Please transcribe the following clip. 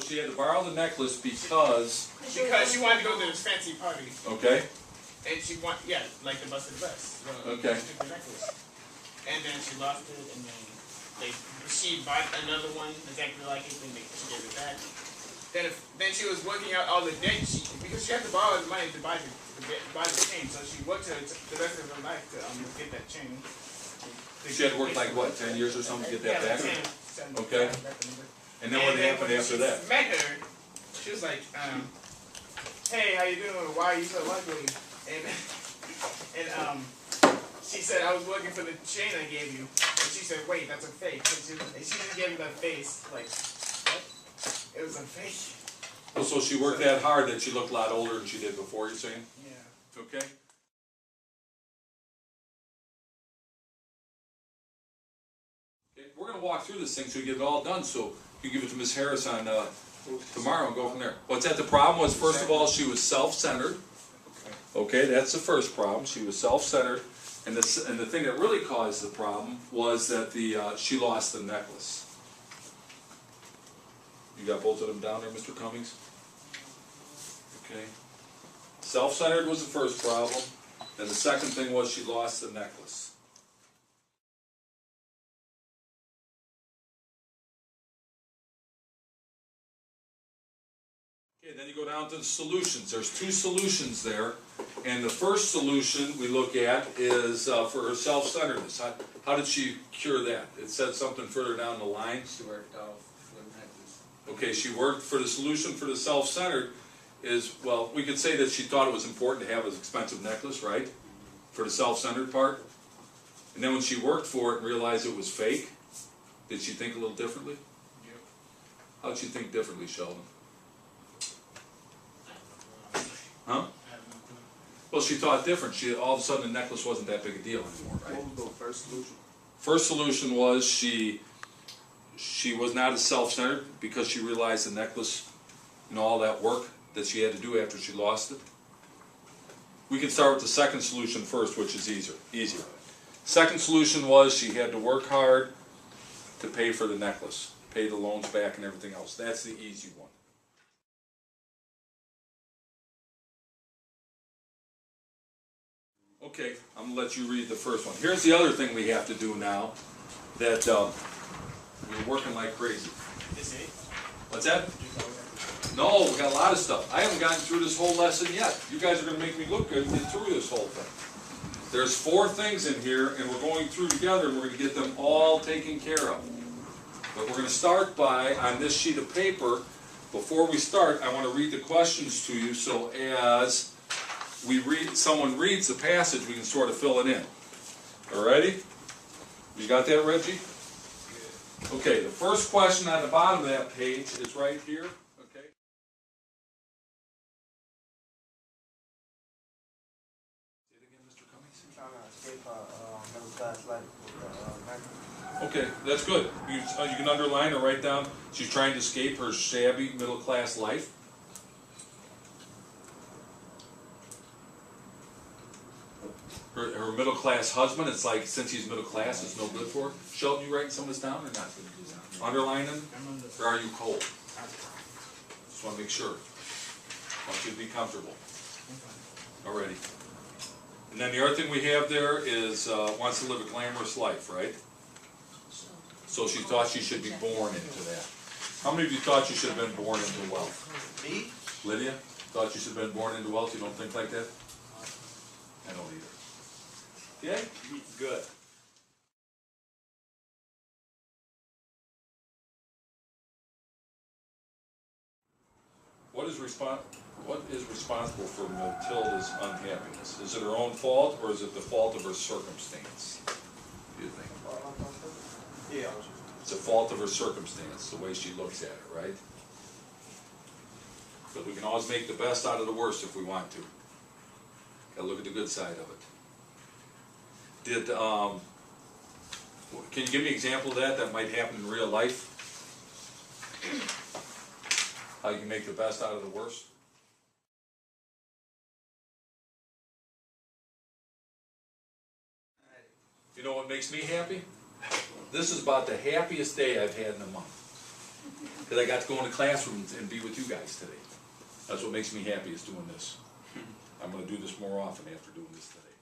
she had to borrow the necklace because she wanted to go to this fancy party. Okay. And she like the busted dress. Okay. She took the necklace. And then she lost it, and then she bought another one exactly like it, and she gave it back. Then she was working out all the debt because she had to borrow the money to buy the chain. So she worked the rest of her life to get that chain. She had to work like what, 10 years or something to get that back? 10, okay. And then what happened after that? Met her. She was like, "Hey, how you doing? Why are you so ugly?" And she said, "I was looking for the chain I gave you." And she said, "Wait, that's a fake." And she just gave me that face, like, what? It was a fake. Well, so she worked that hard that she looked a lot older than she did before, you're saying? Yeah. Okay. We're going to walk through this thing so we get it all done, so you give it to Ms. Harris on tomorrow and go from there. What's that? The problem was, first of all, she was self-centered. Okay, that's the first problem. She was self-centered, and the thing that really caused the problem was that she lost the necklace. You got both of them down there, Mr. Cummings? Okay. Self-centered was the first problem, and the second thing was she lost the necklace. Okay, then you go down to the solutions. There's two solutions there, and the first solution we look at is for her self-centeredness. How did she cure that? It said something further down the line. She worked off the necklace. Okay, she worked for the solution for the self-centered is, well, we could say that she thought it was important to have an expensive necklace, right? For the self-centered part. And then when she worked for it and realized it was fake, did she think a little differently? Yep. How did she think differently, Sheldon? Huh? Well, she thought different. All of a sudden the necklace wasn't that big a deal anymore, right? What was the first solution? First solution was she was not as self-centered because she realized the necklace and all that work that she had to do after she lost it. We can start with the second solution first, which is easier. Second solution was she had to work hard to pay for the necklace, pay the loans back and everything else. That's the easy one. Okay, I'm going to let you read the first one. Here's the other thing we have to do now that we're working like crazy. Is it? What's that? No, we got a lot of stuff. I haven't gotten through this whole lesson yet. You guys are going to make me look good and get through this whole thing. There's 4 things in here, and we're going through together, and we're going to get them all taken care of. But we're going to start by, on this sheet of paper, before we start, I want to read the questions to you, so as someone reads the passage, we can sort of fill it in. Alrighty? You got that, Reggie? Okay, the first question on the bottom of that page is right here. Okay. Say it again, Mr. Cummings. Trying to escape middle class life with necklace. Okay, that's good. You can underline or write down, she's trying to escape her shabby middle class life. Her middle class husband, it's like, since he's middle class, it's no good for her. Sheldon, you writing some of this down or not? Underline them? Or are you cold? Just want to make sure. Want you to be comfortable. Alrighty. And then the other thing we have there is wants to live a glamorous life, right? So she thought she should be born into that. How many of you thought you should have been born into wealth? Me? Lydia? Thought you should have been born into wealth? You don't think like that? I don't either. Yeah? Good. What is responsible for Matilda's unhappiness? Is it her own fault, or is it the fault of her circumstance? What do you think? Yeah. It's a fault of her circumstance, the way she looks at it, right? But we can always make the best out of the worst if we want to. Gotta look at the good side of it. Can you give me an example of that might happen in real life? How you can make the best out of the worst? You know what makes me happy? This is about the happiest day I've had in a month. Because I got to go into classrooms and be with you guys today. That's what makes me happy, is doing this. I'm gonna do this more often after doing this today.